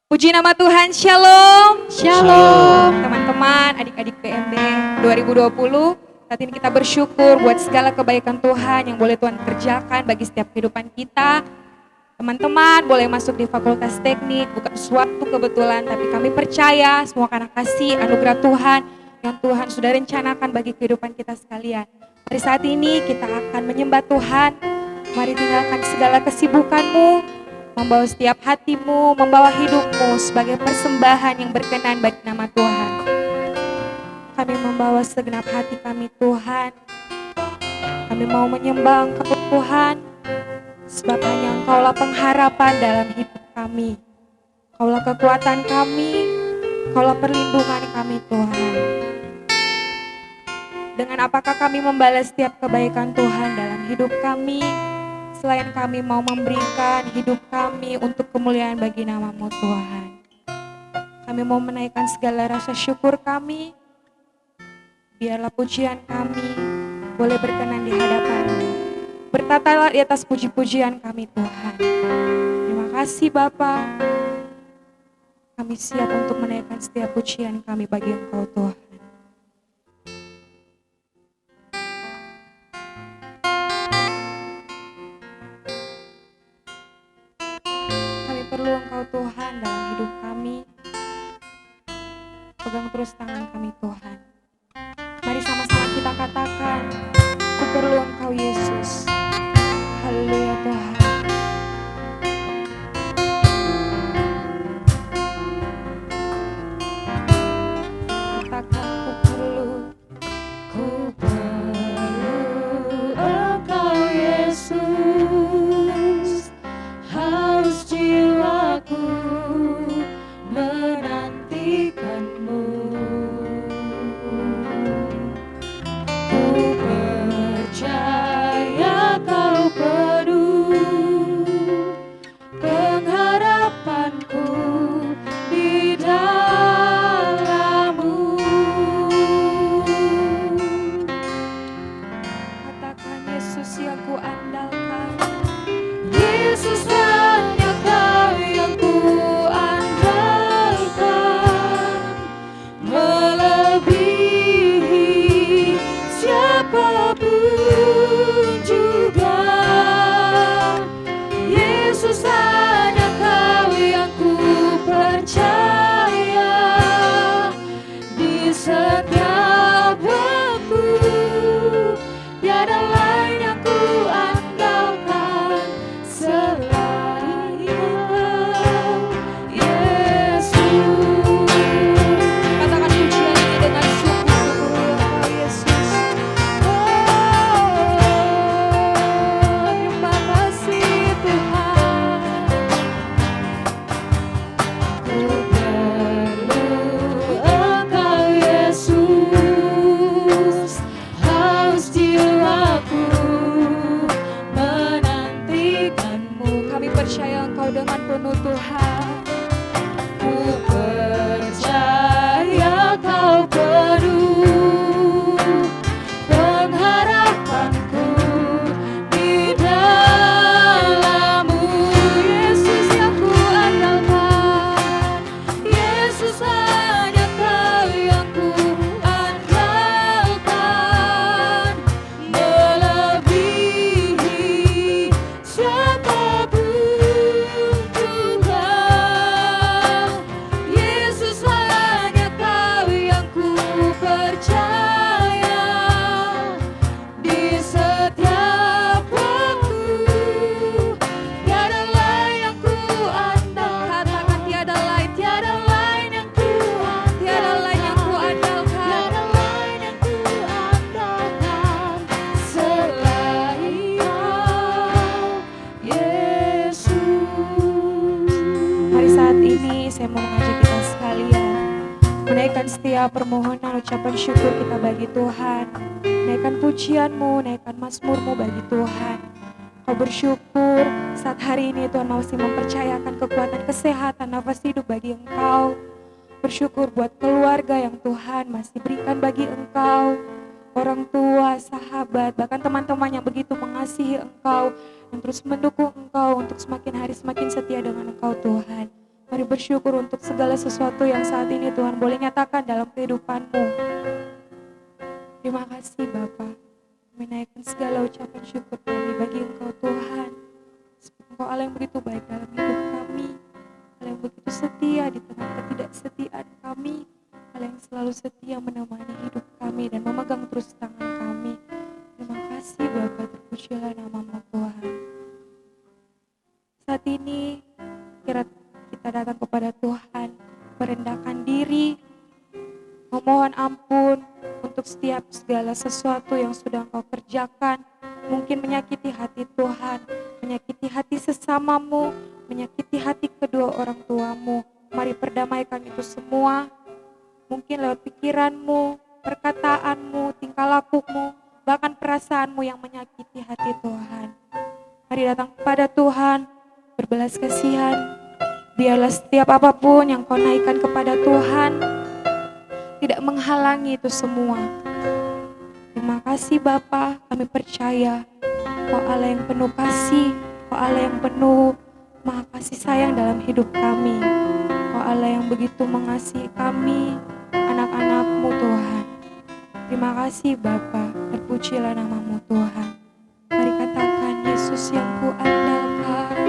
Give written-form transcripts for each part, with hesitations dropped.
Puji nama Tuhan, Shalom. Shalom. Teman-teman, adik-adik PMB 2020, saat ini kita bersyukur buat segala kebaikan Tuhan yang boleh Tuhan kerjakan bagi setiap kehidupan kita. Teman-teman boleh masuk di Fakultas Teknik, bukan suatu kebetulan, tapi kami percaya semua karena kasih anugerah Tuhan yang Tuhan sudah rencanakan bagi kehidupan kita sekalian. Mari saat ini kita akan menyembah Tuhan. Mari tinggalkan segala kesibukanmu, membawa setiap hatimu, membawa hidupmu sebagai persembahan yang berkenan bagi nama Tuhan. Kami membawa segenap hati kami Tuhan. Kami mau menyembah Engkau Tuhan, sebab hanya Engkaulah pengharapan dalam hidup kami. Engkaulah kekuatan kami, Engkaulah perlindungan kami Tuhan. Dengan apakah kami membalas setiap kebaikan Tuhan dalam hidup kami, selain kami mau memberikan hidup kami untuk kemuliaan bagi nama-Mu Tuhan. Kami mau menaikkan segala rasa syukur kami. Biarlah pujian kami boleh berkenan di hadapan-Mu. Bertatalah di atas puji-pujian kami Tuhan. Terima kasih Bapa. Kami siap untuk menaikkan setiap pujian kami bagi Engkau Tuhan. Perlu Engkau Tuhan dalam hidup kami. Pegang terus tangan kami Tuhan. Mari sama-sama kita katakan, ku perlu Engkau Yesus. Haleluya Tuhan. Katakan ku perlu Engkau Yesus. Haus jiwaku menantikan-Mu. Ku percaya Kau penuh pengharapanku di dalam-Mu. Katakan Yesus yang ku andalkan. Yesus hanya Kau yang ku andalkan, melebihi siapapun juga. Yesus hanya Kau yang ku percaya di setiap waktu. Tiada lain yang ku andalkan selain Engkau, Yesus. Katakan pujian ini dengan sungguh-sungguh Engkau Yesus. Terima kasih Tuhan. Ku perlu Engkau Yesus. Haus jiwaku menantikan-Mu. Kami percaya Engkau dengan penuh Tuhan. Ku percaya Kau penuh pengharapanku di dalam-Mu. Yesus yang ku andalkan, Yesus hanya Kau yang ku andalkan, melebihi siapapun juga. Yesus hanya Kau yang ku percaya di setiap waktu. Tiada lain yang ku andalkan. Katakan tiada lain, Tiada lain yang ku andalkan. tiada lain yang ku andalkan. Tiada lain yang ku andalkan selain Kau, Yesus. Mari saat ini saya mau mengajak kita sekalian menaikkan setiap permohonan ucapan syukur kita bagi Tuhan. Naikkan pujianmu, naikkan mazmurmu bagi Tuhan. Kau bersyukur saat hari ini Tuhan masih mempercayakan kekuatan kesehatan nafas hidup bagi Engkau. Bersyukur buat keluarga yang Tuhan masih berikan bagi Engkau. Orang tua, sahabat, bahkan teman-teman yang begitu mengasihi Engkau, yang terus mendukung Engkau untuk semakin hari semakin setia dengan Engkau Tuhan. Mari bersyukur untuk segala sesuatu yang saat ini Tuhan boleh nyatakan dalam kehidupan-Mu. Terima kasih Bapa. Kami naikkan segala ucapan syukur kami bagi Engkau Tuhan. Sebab Engkau Allah yang begitu baik dalam hidup kami. Allah yang begitu setia di tengah ketidaksetiaan kami. Allah yang selalu setia menemani hidup kami dan memegang terus tangan kami. Terima kasih Bapa, terpujilah nama-Mu Tuhan. Saat ini kiranya kita datang kepada Tuhan, merendahkan diri, memohon ampun untuk setiap segala sesuatu yang sudah Engkau kerjakan, mungkin menyakiti hati Tuhan, menyakiti hati sesamamu, menyakiti hati kedua orang tuamu. Mari perdamaikan itu semua, mungkin lewat pikiranmu, perkataanmu, tingkah lakumu, bahkan perasaanmu yang menyakiti hati Tuhan. Mari datang kepada Tuhan, berbelas kasihan. Biarlah setiap apapun yang kau naikkan kepada Tuhan tidak menghalangi itu semua. Terima kasih Bapa, kami percaya Kau Allah yang penuh kasih, Kau Allah yang penuh maha kasih sayang dalam hidup kami. Kau Allah yang begitu mengasihi kami, anak-anak-Mu Tuhan. Terima kasih Bapa, terpujilah nama-Mu Tuhan. Mari katakan, Yesus yang kuandalkan.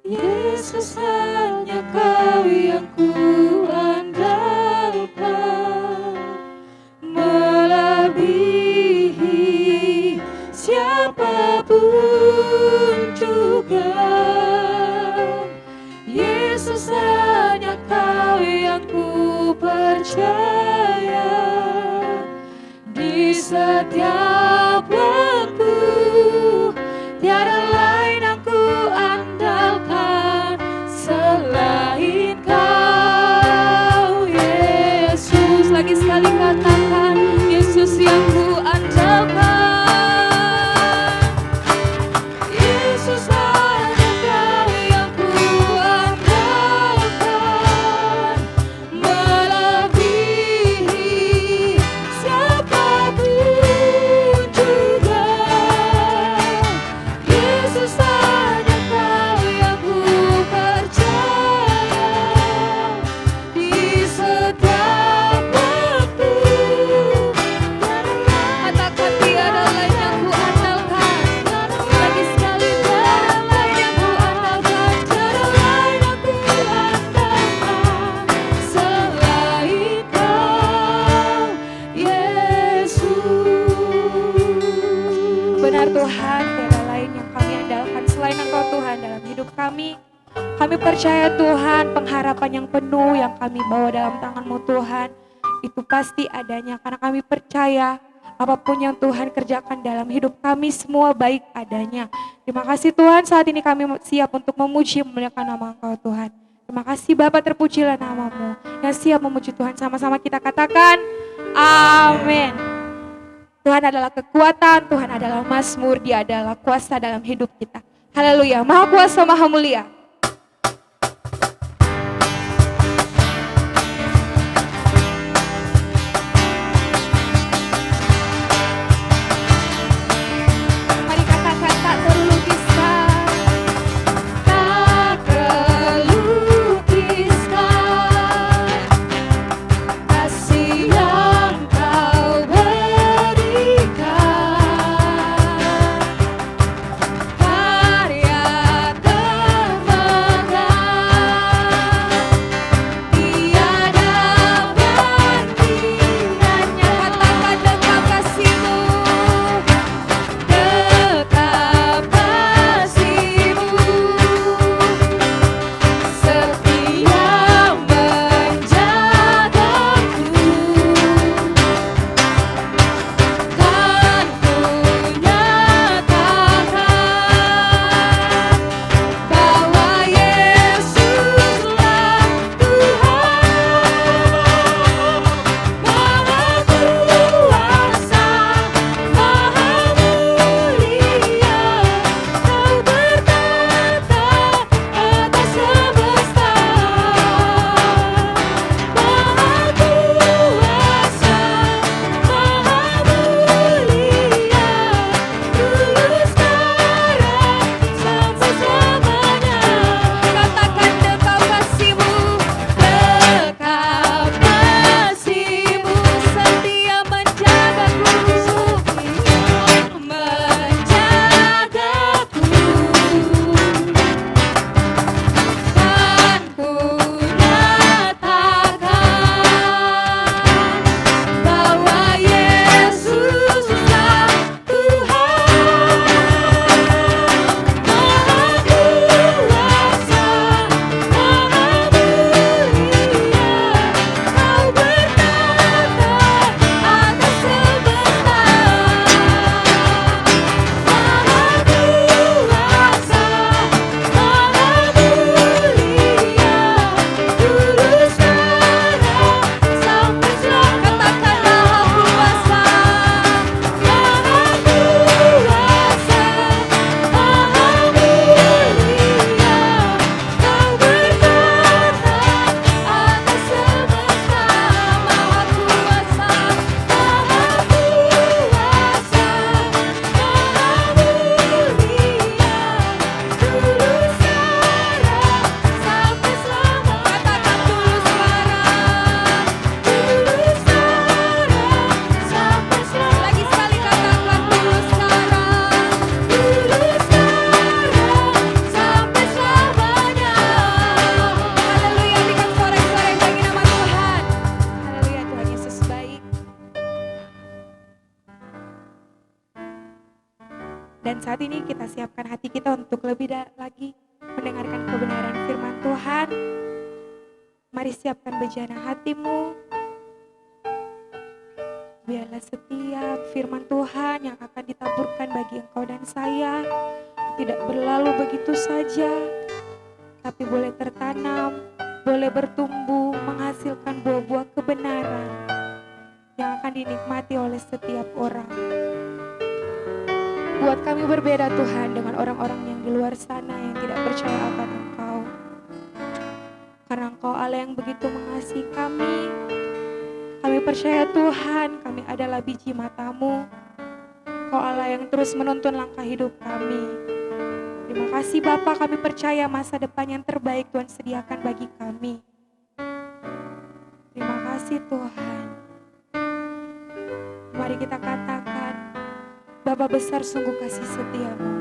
Yesus hanya Kau yang kuandalkan, melebihi siapapun juga. Yesus hanya Kau yang ku percaya, di setiap waktu tiada lain yang ku andalkan selain Kau, Yesus. Lagi sekali katakan, Yesus yang ku andalkan. Yesus hanya Kau yang ku andalkan, melebihi siapapun juga. Yesus hanya Kau yang ku percaya, di setiap waktu. Katakan, tiada lain yang ku andalkan. Lagi sekali, tiada lain yang ku andalkan, tiada lain yang ku andalkan selain Kau, Yesus. Benar Tuhan, tiada lain yang kami andalkan selain Engkau Tuhan dalam hidup kami. Kami percaya Tuhan, pengharapan yang penuh yang kami bawa dalam tangan-Mu Tuhan, itu pasti adanya karena kami percaya apapun yang Tuhan kerjakan dalam hidup kami semua baik adanya. Terima kasih Tuhan, saat ini kami siap untuk memuji memuliakan nama Engkau Tuhan. Terima kasih Bapa, terpujilah nama-Mu yang siap memuji Tuhan. Sama-sama kita katakan, amin. Tuhan adalah kekuatan, Tuhan adalah mazmur, Dia adalah kuasa dalam hidup kita. Haleluya, Maha Kuasa, Maha Mulia. Mari katakan, tak terlukiskan. Tak terlukiskan kasih yang Kau berikan, karya terbaik Dan saat ini kita siapkan hati kita untuk lebih lagi mendengarkan kebenaran firman Tuhan. Mari siapkan bejana hatimu. Biarlah setiap firman Tuhan yang akan ditaburkan bagi engkau dan saya tidak berlalu begitu saja, tapi boleh tertanam, boleh bertumbuh, menghasilkan buah-buah kebenaran yang akan dinikmati oleh setiap orang. Buat kami berbeda Tuhan dengan orang-orang yang di luar sana yang tidak percaya akan Engkau. Karena Engkau Allah yang begitu mengasihi kami. Kami percaya Tuhan, kami adalah biji mata-Mu. Engkau Allah yang terus menuntun langkah hidup kami. Terima kasih Bapa, kami percaya masa depan yang terbaik Tuhan sediakan bagi kami. Terima kasih Tuhan. Mari kita katakan, Bapa besar sungguh kasih setia-Mu.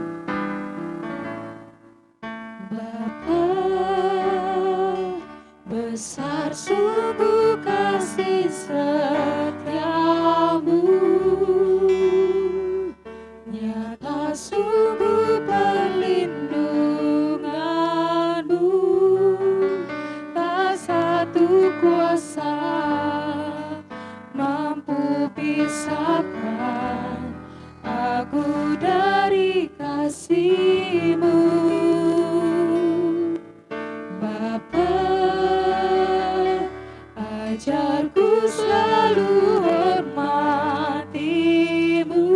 Bapa besar sungguh kasih setia-Mu, nyata sungguh perlindungan-Mu, tak satu kuasa mampu pisahkan aku dari kasih-Mu. Bapa, ajarku selalu hormati-Mu,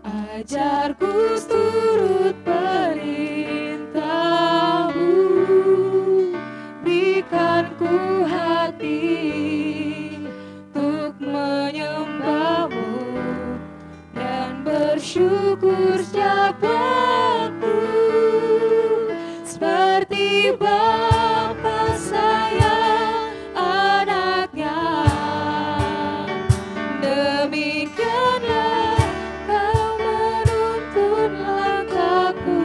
ajarku turut perintah-Mu, berikan ku hati untuk menyembah-Mu dan bersyukur setiap waktu, seperti Bapa sayang anaknya, demikianlah Kau menuntun langkahku.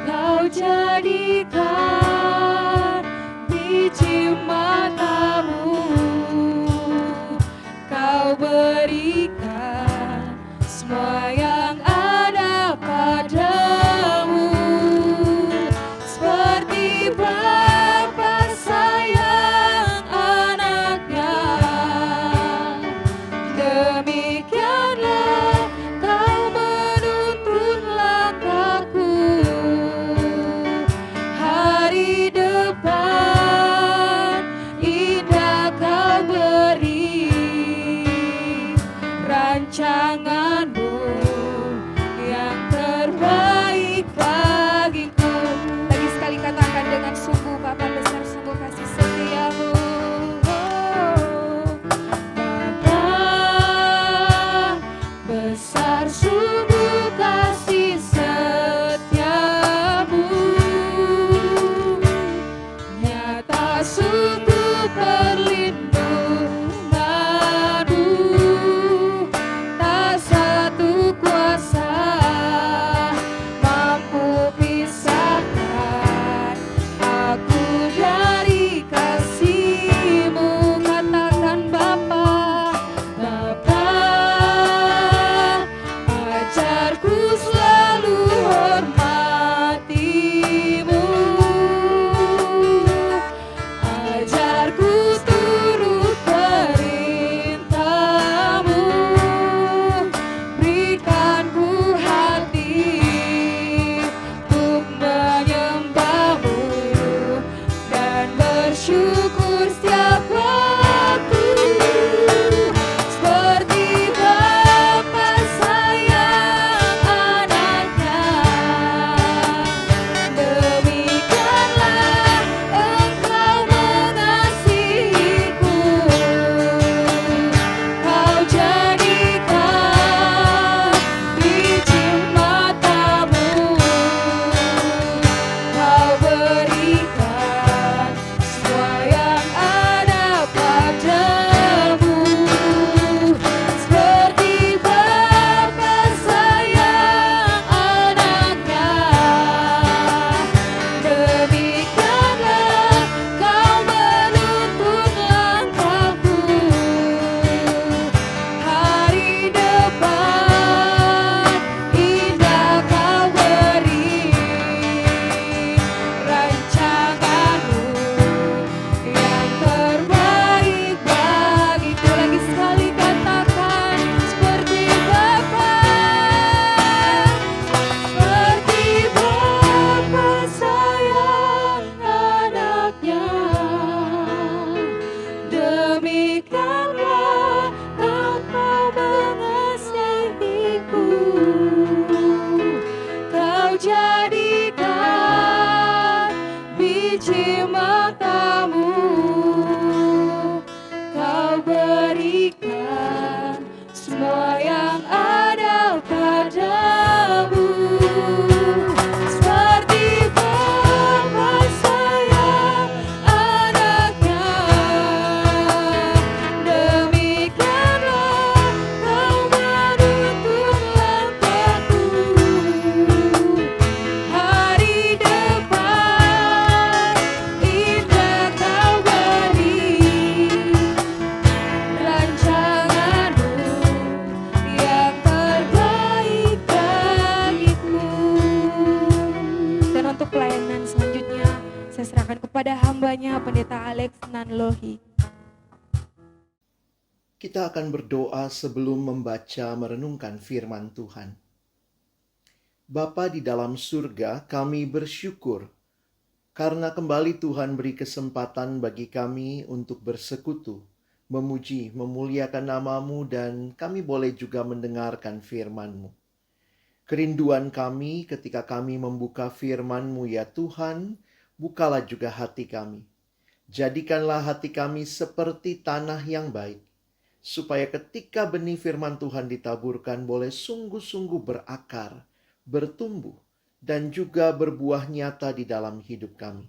Kau jadikan biji mata-Mu, Kau berikan semua yang ada padamu, seperti Bapa sayang anaknya, demikianlah Kau menuntun langkahku. kunci matamu, kau berikan semua yang ada padamu. Seperti Bapa sayang anaknya, demikianlah kau menuntun langkahku. Hari depan indah kau beri, rancanganmu yang terbaik bagiku. Dan untuk pelayanan selanjutnya, saya serahkan kepada hambanya Pendeta Alex Nanlohi. Kita akan berdoa sebelum membaca merenungkan firman Tuhan. Bapa di dalam surga, kami bersyukur karena kembali Tuhan beri kesempatan bagi kami untuk bersekutu, memuji, memuliakan nama-Mu, dan kami boleh juga mendengarkan firman-Mu. Kerinduan kami ketika kami membuka firman-Mu, ya Tuhan, bukalah juga hati kami. Jadikanlah hati kami seperti tanah yang baik, supaya ketika benih firman Tuhan ditaburkan boleh sungguh-sungguh berakar, bertumbuh, dan juga berbuah nyata di dalam hidup kami.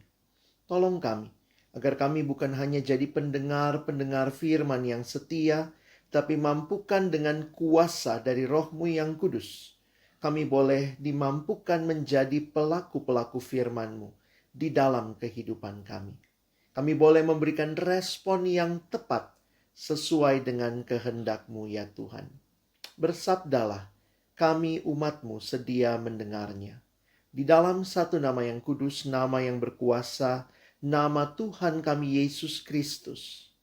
Tolong kami, agar kami bukan hanya jadi pendengar-pendengar firman yang setia, tapi mampukan dengan kuasa dari Roh-Mu yang kudus. Kami boleh dimampukan menjadi pelaku-pelaku firman-Mu di dalam kehidupan kami. Kami boleh memberikan respon yang tepat sesuai dengan kehendak-Mu, ya Tuhan. Bersabdalah, kami umat-Mu sedia mendengarnya. Di dalam satu nama yang kudus, nama yang berkuasa, nama Tuhan kami Yesus Kristus,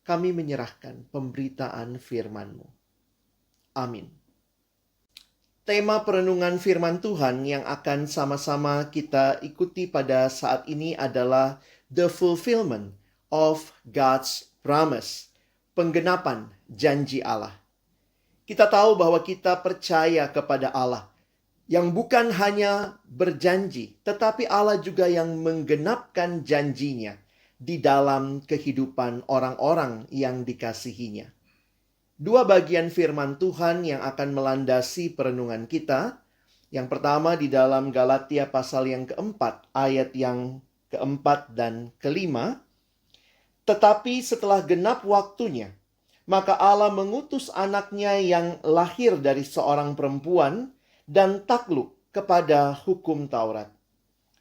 kami menyerahkan pemberitaan firman-Mu. Amin. Tema perenungan firman Tuhan yang akan sama-sama kita ikuti pada saat ini adalah The Fulfillment of God's Promise. Penggenapan janji Allah. Kita tahu bahwa kita percaya kepada Allah yang bukan hanya berjanji, tetapi Allah juga yang menggenapkan janjinya di dalam kehidupan orang-orang yang dikasihinya. Dua bagian firman Tuhan yang akan melandasi perenungan kita. Yang pertama di dalam Galatia pasal yang keempat, ayat yang keempat dan kelima. Tetapi setelah genap waktunya, maka Allah mengutus anaknya yang lahir dari seorang perempuan dan takluk kepada hukum Taurat.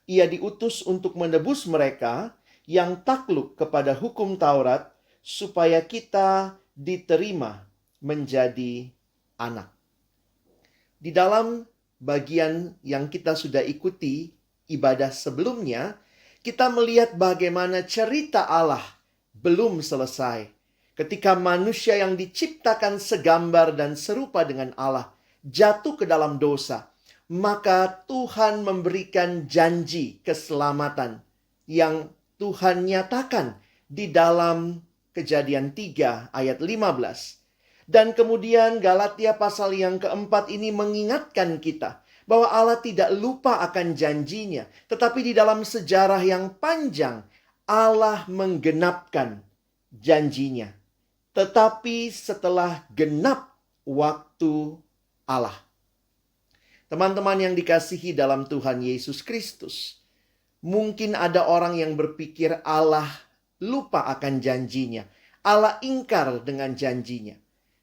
Ia diutus untuk menebus mereka yang takluk kepada hukum Taurat, supaya kita diterima menjadi anak. Di dalam bagian yang kita sudah ikuti, ibadah sebelumnya, kita melihat bagaimana cerita Allah belum selesai. Ketika manusia yang diciptakan segambar dan serupa dengan Allah jatuh ke dalam dosa, maka Tuhan memberikan janji keselamatan yang Tuhan nyatakan di dalam Kejadian 3 ayat 15. Dan kemudian Galatia pasal yang keempat ini mengingatkan kita bahwa Allah tidak lupa akan janjinya. Tetapi di dalam sejarah yang panjang, Allah menggenapkan janjinya. Tetapi setelah genap waktu Allah. Teman-teman yang dikasihi dalam Tuhan Yesus Kristus, mungkin ada orang yang berpikir Allah lupa akan janjinya. Allah ingkar dengan janjinya.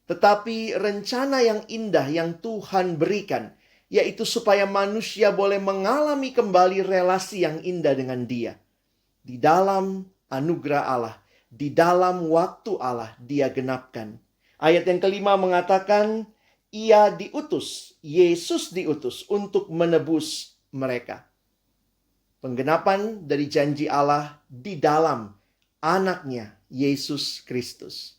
Tetapi rencana yang indah yang Tuhan berikan, yaitu supaya manusia boleh mengalami kembali relasi yang indah dengan Dia. Di dalam anugerah Allah, di dalam waktu Allah, Dia genapkan. Ayat yang kelima mengatakan, Ia diutus, Yesus diutus untuk menebus mereka. Penggenapan dari janji Allah di dalam anaknya, Yesus Kristus.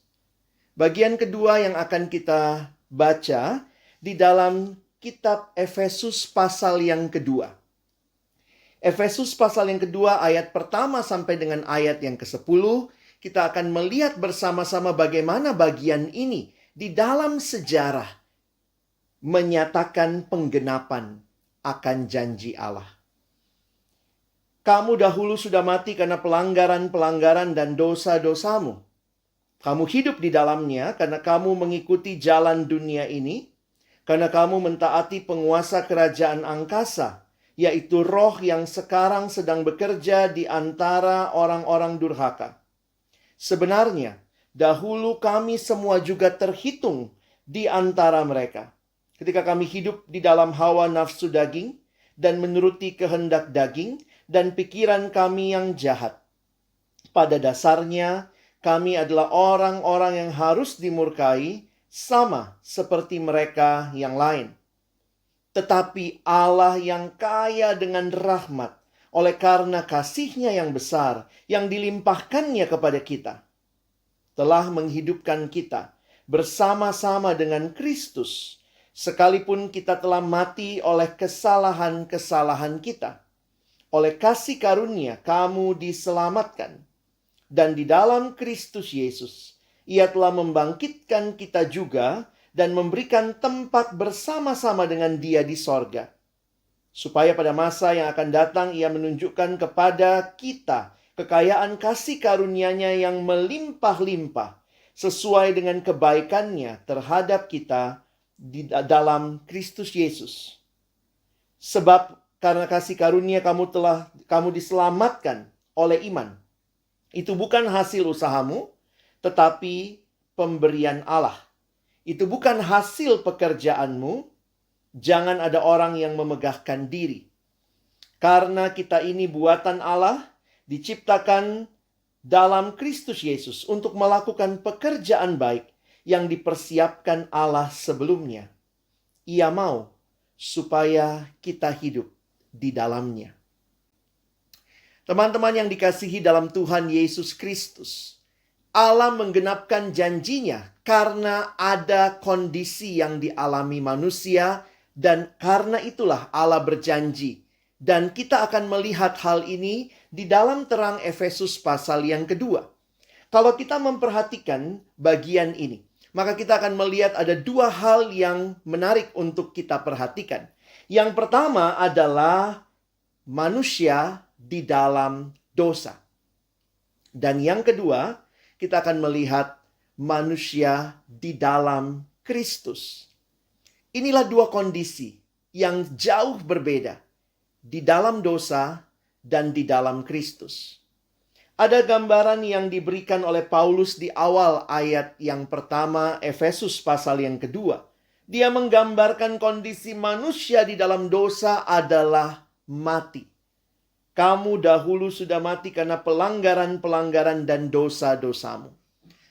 Bagian kedua yang akan kita baca di dalam kitab Efesus pasal yang kedua. Efesus pasal yang kedua ayat pertama sampai dengan ayat yang ke-10. Kita akan melihat bersama-sama bagaimana bagian ini di dalam sejarah menyatakan penggenapan akan janji Allah. Kamu dahulu sudah mati karena pelanggaran-pelanggaran dan dosa-dosamu. Kamu hidup di dalamnya karena kamu mengikuti jalan dunia ini, karena kamu mentaati penguasa kerajaan angkasa, yaitu roh yang sekarang sedang bekerja di antara orang-orang durhaka. Sebenarnya, dahulu kami semua juga terhitung di antara mereka. Ketika kami hidup di dalam hawa nafsu daging dan menuruti kehendak daging dan pikiran kami yang jahat. Pada dasarnya, kami adalah orang-orang yang harus dimurkai sama seperti mereka yang lain. Tetapi Allah yang kaya dengan rahmat, oleh karena kasih-Nya yang besar, yang dilimpahkannya kepada kita, telah menghidupkan kita bersama-sama dengan Kristus, sekalipun kita telah mati oleh kesalahan-kesalahan kita. Oleh kasih karunia kamu diselamatkan. Dan di dalam Kristus Yesus, Ia telah membangkitkan kita juga dan memberikan tempat bersama-sama dengan Dia di sorga. Supaya pada masa yang akan datang Ia menunjukkan kepada kita kekayaan kasih karunia-Nya yang melimpah-limpah sesuai dengan kebaikan-Nya terhadap kita di dalam Kristus Yesus. Sebab karena kasih karunia kamu diselamatkan oleh iman. Itu bukan hasil usahamu, tetapi pemberian Allah. Itu bukan hasil pekerjaanmu. Jangan ada orang yang memegahkan diri. Karena kita ini buatan Allah, diciptakan dalam Kristus Yesus untuk melakukan pekerjaan baik yang dipersiapkan Allah sebelumnya. Ia mau supaya kita hidup di dalamnya. Teman-teman yang dikasihi dalam Tuhan Yesus Kristus, Allah menggenapkan janjinya karena ada kondisi yang dialami manusia, dan karena itulah Allah berjanji. Dan kita akan melihat hal ini di dalam terang Efesus pasal yang kedua. Kalau kita memperhatikan bagian ini, maka kita akan melihat ada dua hal yang menarik untuk kita perhatikan. Yang pertama adalah manusia di dalam dosa. Dan yang kedua, kita akan melihat manusia di dalam Kristus. Inilah dua kondisi yang jauh berbeda. Di dalam dosa dan di dalam Kristus. Ada gambaran yang diberikan oleh Paulus di awal ayat yang pertama Efesus pasal yang kedua. Dia menggambarkan kondisi manusia di dalam dosa adalah mati. Kamu dahulu sudah mati karena pelanggaran-pelanggaran dan dosa-dosamu.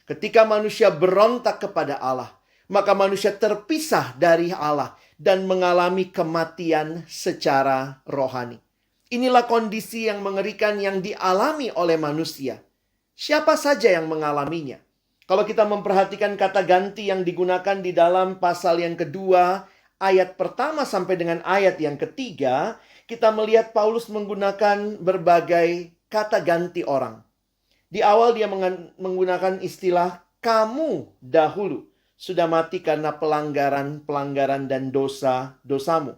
Ketika manusia berontak kepada Allah, maka manusia terpisah dari Allah dan mengalami kematian secara rohani. Inilah kondisi yang mengerikan yang dialami oleh manusia. Siapa saja yang mengalaminya? Kalau kita memperhatikan kata ganti yang digunakan di dalam pasal yang kedua, ayat pertama sampai dengan ayat yang ketiga, kita melihat Paulus menggunakan berbagai kata ganti orang. Di awal dia menggunakan istilah kamu dahulu sudah mati karena pelanggaran-pelanggaran dan dosa-dosamu.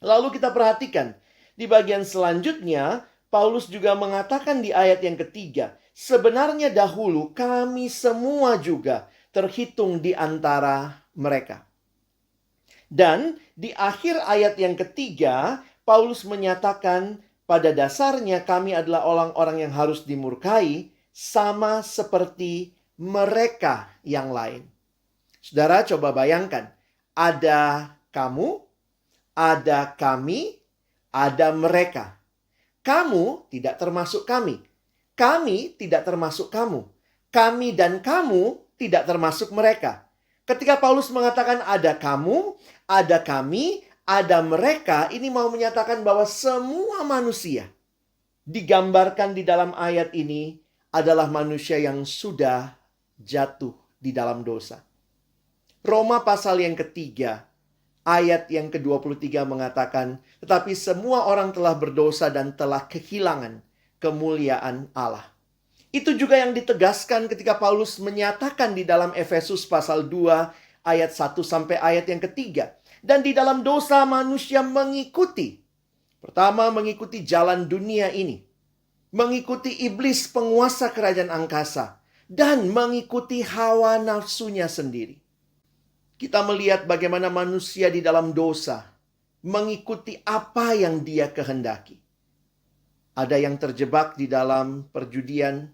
Lalu kita perhatikan, di bagian selanjutnya, Paulus juga mengatakan di ayat yang ketiga, sebenarnya dahulu kami semua juga terhitung di antara mereka. Dan di akhir ayat yang ketiga, Paulus menyatakan pada dasarnya kami adalah orang-orang yang harus dimurkai sama seperti mereka yang lain. Saudara, coba bayangkan, ada kamu, ada kami, ada mereka. Kamu tidak termasuk kami. Kami tidak termasuk kamu. Kami dan kamu tidak termasuk mereka. Ketika Paulus mengatakan ada kamu, ada kami, ada mereka, ini mau menyatakan bahwa semua manusia digambarkan di dalam ayat ini adalah manusia yang sudah jatuh di dalam dosa. Roma pasal yang ketiga, ayat yang ke-23 mengatakan, tetapi semua orang telah berdosa dan telah kehilangan kemuliaan Allah. Itu juga yang ditegaskan ketika Paulus menyatakan di dalam Efesus pasal 2 ayat 1 sampai ayat yang ketiga. Dan di dalam dosa manusia mengikuti Pertama, mengikuti jalan dunia ini, mengikuti iblis penguasa kerajaan angkasa, dan mengikuti hawa nafsunya sendiri. Kita melihat bagaimana manusia di dalam dosa mengikuti apa yang dia kehendaki. Ada yang terjebak di dalam perjudian,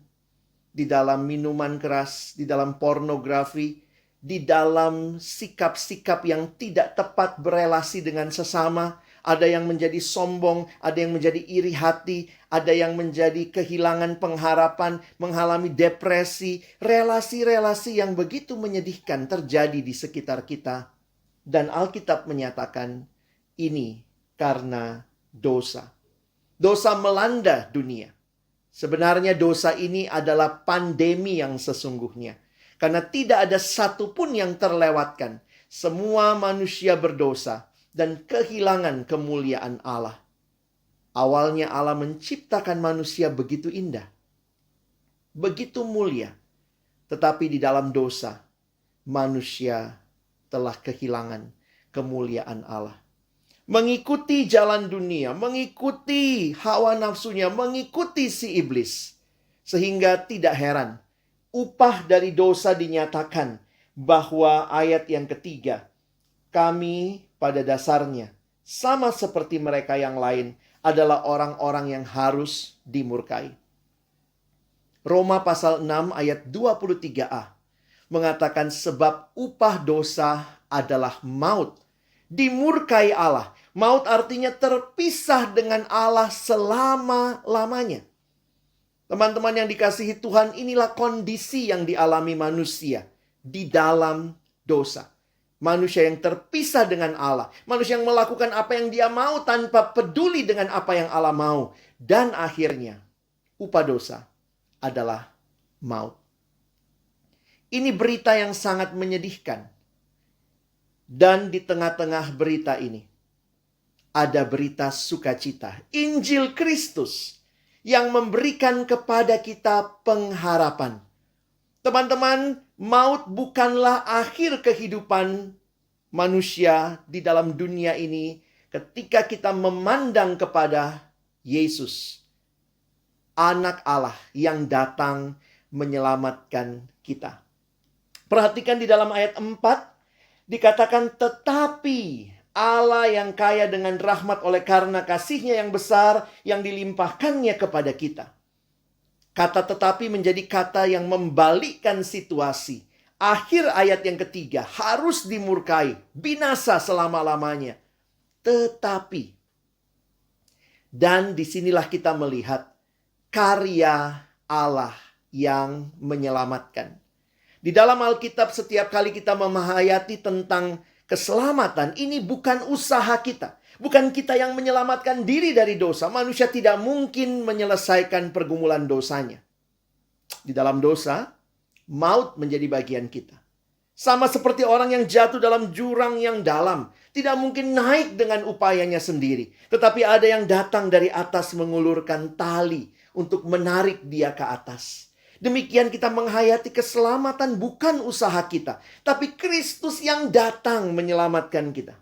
di dalam minuman keras, di dalam pornografi, di dalam sikap-sikap yang tidak tepat berelasi dengan sesama. Ada yang menjadi sombong, ada yang menjadi iri hati, ada yang menjadi kehilangan pengharapan, mengalami depresi, relasi-relasi yang begitu menyedihkan terjadi di sekitar kita. Dan Alkitab menyatakan ini karena dosa. Dosa melanda dunia. Sebenarnya dosa ini adalah pandemi yang sesungguhnya. Karena tidak ada satupun yang terlewatkan. Semua manusia berdosa dan kehilangan kemuliaan Allah. Awalnya Allah menciptakan manusia begitu indah, begitu mulia. Tetapi di dalam dosa, manusia telah kehilangan kemuliaan Allah. Mengikuti jalan dunia, mengikuti hawa nafsunya, mengikuti si iblis. Sehingga tidak heran, upah dari dosa dinyatakan bahwa ayat yang ketiga, kami pada dasarnya sama seperti mereka yang lain adalah orang-orang yang harus dimurkai. Roma pasal 6 ayat 23a mengatakan sebab upah dosa adalah maut. Dimurkai Allah. Maut artinya terpisah dengan Allah selama-lamanya. Teman-teman yang dikasihi Tuhan, inilah kondisi yang dialami manusia di dalam dosa. Manusia yang terpisah dengan Allah. Manusia yang melakukan apa yang dia mau tanpa peduli dengan apa yang Allah mau. Dan akhirnya, upah dosa adalah maut. Ini berita yang sangat menyedihkan. Dan di tengah-tengah berita ini, ada berita sukacita. Injil Kristus yang memberikan kepada kita pengharapan. Teman-teman, maut bukanlah akhir kehidupan manusia di dalam dunia ini ketika kita memandang kepada Yesus, Anak Allah yang datang menyelamatkan kita. Perhatikan di dalam ayat 4, dikatakan tetapi Allah yang kaya dengan rahmat oleh karena kasih-Nya yang besar yang dilimpahkannya kepada kita. Kata tetapi menjadi kata yang membalikkan situasi. Akhir ayat yang ketiga harus dimurkai, binasa selama-lamanya. Tetapi, dan disinilah kita melihat karya Allah yang menyelamatkan. Di dalam Alkitab setiap kali kita memahayati tentang keselamatan, ini bukan usaha kita. Bukan kita yang menyelamatkan diri dari dosa. Manusia tidak mungkin menyelesaikan pergumulan dosanya. Di dalam dosa, maut menjadi bagian kita. Sama seperti orang yang jatuh dalam jurang yang dalam. Tidak mungkin naik dengan upayanya sendiri. Tetapi ada yang datang dari atas mengulurkan tali untuk menarik dia ke atas. Demikian kita menghayati keselamatan bukan usaha kita. Tapi Kristus yang datang menyelamatkan kita.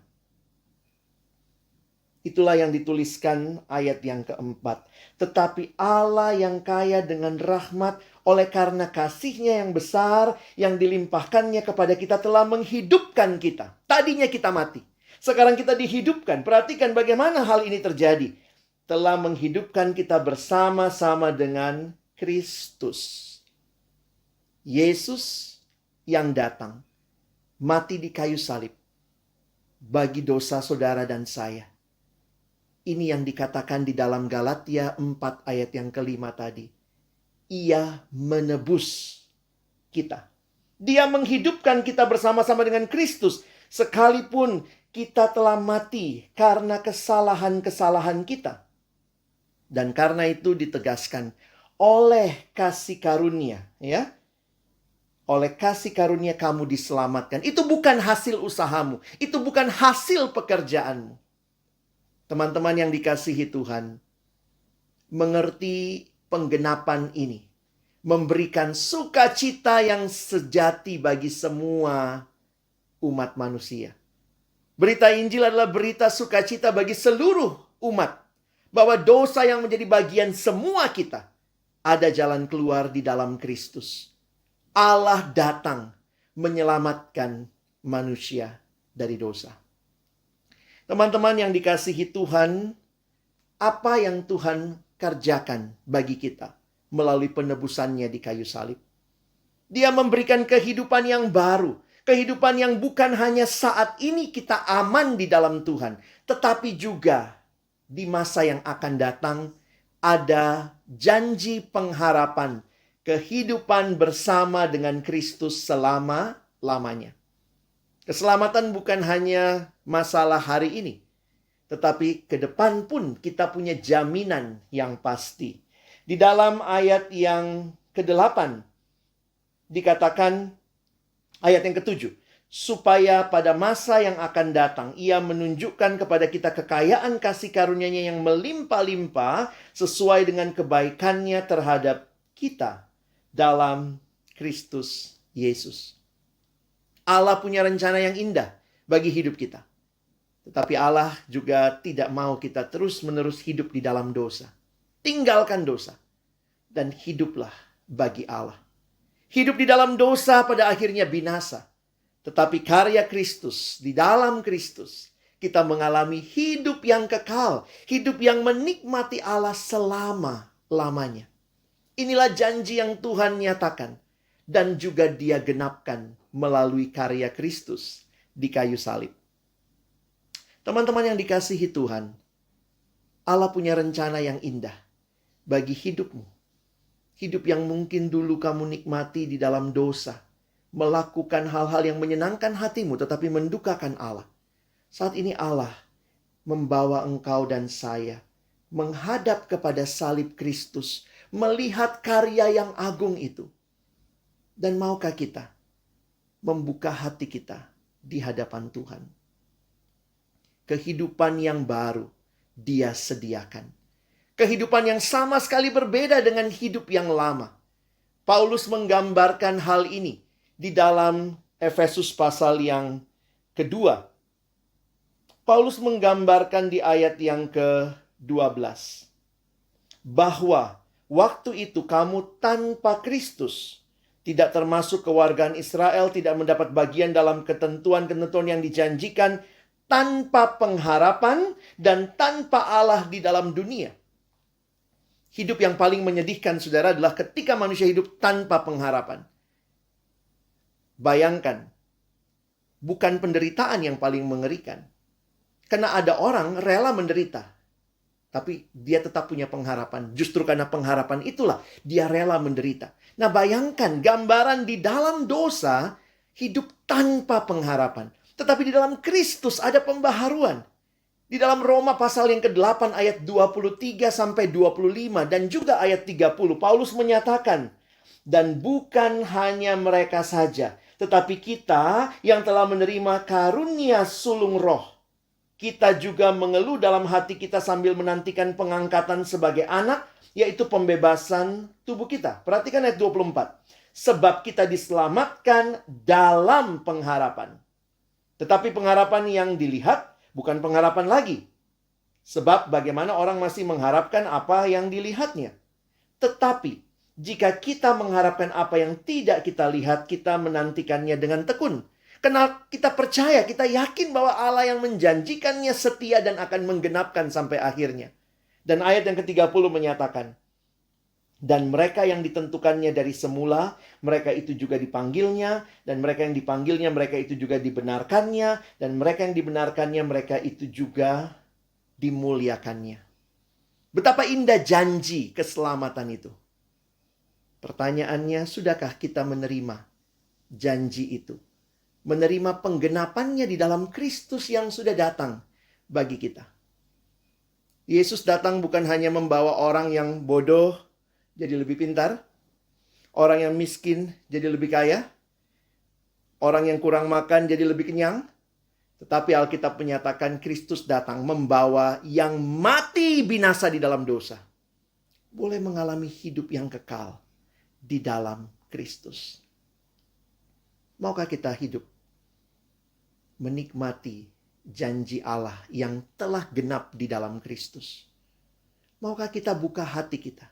Itulah yang dituliskan ayat yang keempat. Tetapi Allah yang kaya dengan rahmat oleh karena kasih-Nya yang besar yang dilimpahkannya kepada kita telah menghidupkan kita. Tadinya kita mati. Sekarang kita dihidupkan. Perhatikan bagaimana hal ini terjadi. Telah menghidupkan kita bersama-sama dengan Kristus. Yesus yang datang mati di kayu salib bagi dosa saudara dan saya. Ini yang dikatakan di dalam Galatia 4 ayat yang kelima tadi. Ia menebus kita. Dia menghidupkan kita bersama-sama dengan Kristus. Sekalipun kita telah mati karena kesalahan-kesalahan kita. Dan karena itu ditegaskan oleh kasih karunia. Ya, oleh kasih karunia kamu diselamatkan. Itu bukan hasil usahamu. Itu bukan hasil pekerjaanmu. Teman-teman yang dikasihi Tuhan, mengerti penggenapan ini, memberikan sukacita yang sejati bagi semua umat manusia. Berita Injil adalah berita sukacita bagi seluruh umat. Bahwa dosa yang menjadi bagian semua kita, ada jalan keluar di dalam Kristus. Allah datang menyelamatkan manusia dari dosa. Teman-teman yang dikasihi Tuhan, apa yang Tuhan kerjakan bagi kita melalui penebusannya di kayu salib? Dia memberikan kehidupan yang baru. Kehidupan yang bukan hanya saat ini kita aman di dalam Tuhan, tetapi juga di masa yang akan datang ada janji pengharapan kehidupan bersama dengan Kristus selama-lamanya. Keselamatan bukan hanya masalah hari ini, tetapi ke depan pun kita punya jaminan yang pasti. Di dalam ayat yang ke-8 dikatakan, ayat yang ke-7, supaya pada masa yang akan datang ia menunjukkan kepada kita kekayaan kasih karunia-Nya yang melimpah-limpah sesuai dengan kebaikannya terhadap kita dalam Kristus Yesus. Allah punya rencana yang indah bagi hidup kita. Tetapi Allah juga tidak mau kita terus-menerus hidup di dalam dosa. Tinggalkan dosa dan hiduplah bagi Allah. Hidup di dalam dosa pada akhirnya binasa. Tetapi karya Kristus, di dalam Kristus, kita mengalami hidup yang kekal. Hidup yang menikmati Allah selama-lamanya. Inilah janji yang Tuhan nyatakan. Dan juga Dia genapkan melalui karya Kristus di kayu salib. Teman-teman yang dikasihi Tuhan, Allah punya rencana yang indah bagi hidupmu. Hidup yang mungkin dulu kamu nikmati di dalam dosa. Melakukan hal-hal yang menyenangkan hatimu tetapi mendukakan Allah. Saat ini Allah membawa engkau dan saya menghadap kepada salib Kristus. Melihat karya yang agung itu. Dan maukah kita membuka hati kita di hadapan Tuhan? Kehidupan yang baru Dia sediakan. Kehidupan yang sama sekali berbeda dengan hidup yang lama. Paulus menggambarkan hal ini di dalam Efesus pasal yang kedua. Paulus menggambarkan di ayat yang ke-12. Bahwa waktu itu kamu tanpa Kristus, tidak termasuk kewargaan Israel, tidak mendapat bagian dalam ketentuan-ketentuan yang dijanjikan, tanpa pengharapan dan tanpa Allah di dalam dunia. Hidup yang paling menyedihkan, saudara, adalah ketika manusia hidup tanpa pengharapan. Bayangkan, bukan penderitaan yang paling mengerikan. Karena ada orang rela menderita, tapi dia tetap punya pengharapan. Justru karena pengharapan itulah dia rela menderita. Nah, bayangkan gambaran di dalam dosa, hidup tanpa pengharapan. Tetapi di dalam Kristus ada pembaharuan. Di dalam Roma pasal yang ke-8 ayat 23 sampai 25 dan juga ayat 30, Paulus menyatakan, dan bukan hanya mereka saja, tetapi kita yang telah menerima karunia sulung roh. Kita juga mengeluh dalam hati kita sambil menantikan pengangkatan sebagai anak, yaitu pembebasan tubuh kita. Perhatikan ayat 24. Sebab kita diselamatkan dalam pengharapan. Tetapi pengharapan yang dilihat bukan pengharapan lagi. Sebab bagaimana orang masih mengharapkan apa yang dilihatnya. Tetapi jika kita mengharapkan apa yang tidak kita lihat, kita menantikannya dengan tekun. Karena kita percaya, kita yakin bahwa Allah yang menjanjikannya setia dan akan menggenapkan sampai akhirnya. Dan ayat yang ke-30 menyatakan, dan mereka yang ditentukannya dari semula, mereka itu juga dipanggilnya. Dan mereka yang dipanggilnya, mereka itu juga dibenarkannya. Dan mereka yang dibenarkannya, mereka itu juga dimuliakannya. Betapa indah janji keselamatan itu. Pertanyaannya, sudahkah kita menerima janji itu? Menerima penggenapannya di dalam Kristus yang sudah datang bagi kita. Yesus datang bukan hanya membawa orang yang bodoh jadi lebih pintar, orang yang miskin jadi lebih kaya, orang yang kurang makan jadi lebih kenyang. Tetapi Alkitab menyatakan Kristus datang membawa yang mati binasa di dalam dosa, boleh mengalami hidup yang kekal di dalam Kristus. Maukah kita hidup menikmati janji Allah yang telah genap di dalam Kristus? Maukah kita buka hati kita,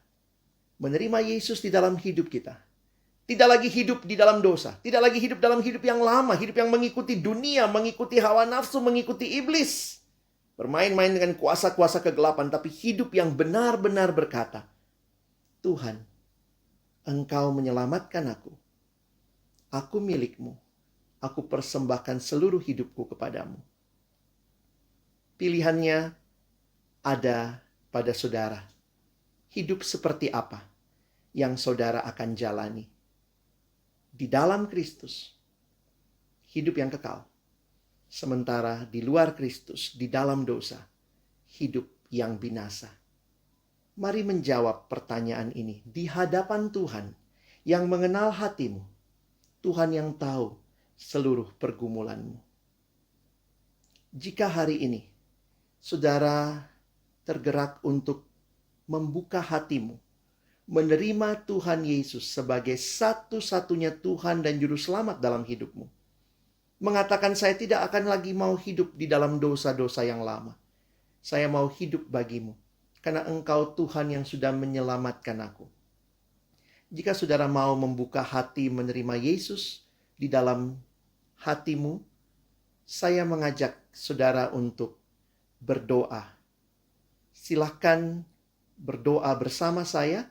menerima Yesus di dalam hidup kita? Tidak lagi hidup di dalam dosa, tidak lagi hidup dalam hidup yang lama, hidup yang mengikuti dunia, mengikuti hawa nafsu, mengikuti iblis. Bermain-main dengan kuasa-kuasa kegelapan, tapi hidup yang benar-benar berkata, Tuhan, Engkau menyelamatkan aku. Aku milik-Mu. Aku persembahkan seluruh hidupku kepadamu. Pilihannya ada pada saudara. Hidup seperti apa yang saudara akan jalani? Di dalam Kristus, hidup yang kekal. Sementara di luar Kristus, di dalam dosa, hidup yang binasa. Mari menjawab pertanyaan ini di hadapan Tuhan yang mengenal hatimu. Tuhan yang tahu seluruh pergumulanmu. Jika hari ini saudara tergerak untuk membuka hatimu, menerima Tuhan Yesus sebagai satu-satunya Tuhan dan Juru Selamat dalam hidupmu, mengatakan saya tidak akan lagi mau hidup di dalam dosa-dosa yang lama. Saya mau hidup bagimu, karena Engkau Tuhan yang sudah menyelamatkan aku. Jika saudara mau membuka hati menerima Yesus di dalam hatimu, saya mengajak saudara untuk berdoa. Silakan berdoa bersama saya.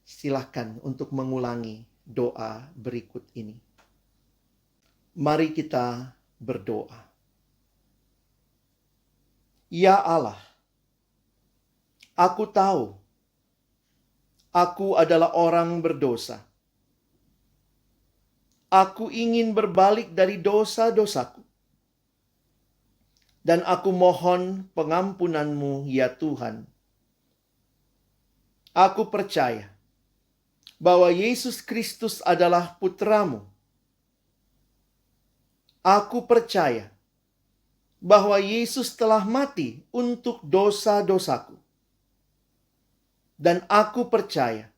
Silakan untuk mengulangi doa berikut ini. Mari kita berdoa. Ya Allah, aku tahu aku adalah orang berdosa. Aku ingin berbalik dari dosa-dosaku. Dan aku mohon pengampunan-Mu, ya Tuhan. Aku percaya bahwa Yesus Kristus adalah Putra-Mu. Aku percaya bahwa Yesus telah mati untuk dosa-dosaku. Dan aku percaya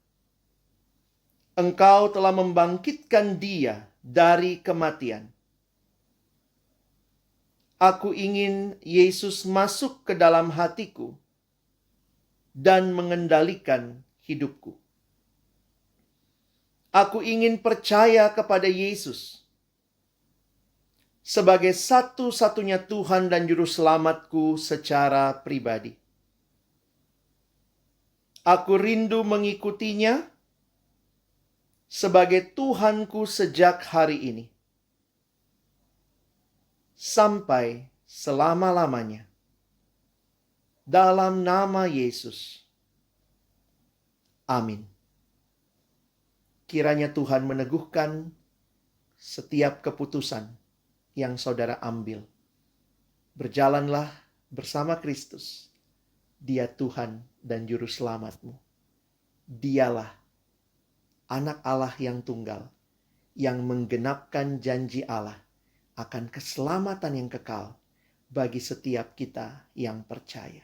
Engkau telah membangkitkan Dia dari kematian. Aku ingin Yesus masuk ke dalam hatiku dan mengendalikan hidupku. Aku ingin percaya kepada Yesus sebagai satu-satunya Tuhan dan Juru Selamatku secara pribadi. Aku rindu mengikutinya sebagai Tuhanku sejak hari ini. Sampai selama-lamanya. Dalam nama Yesus. Amin. Kiranya Tuhan meneguhkan setiap keputusan yang saudara ambil. Berjalanlah bersama Kristus. Dia Tuhan dan Juru Selamatmu. Dialah Anak Allah yang tunggal, yang menggenapkan janji Allah akan keselamatan yang kekal bagi setiap kita yang percaya.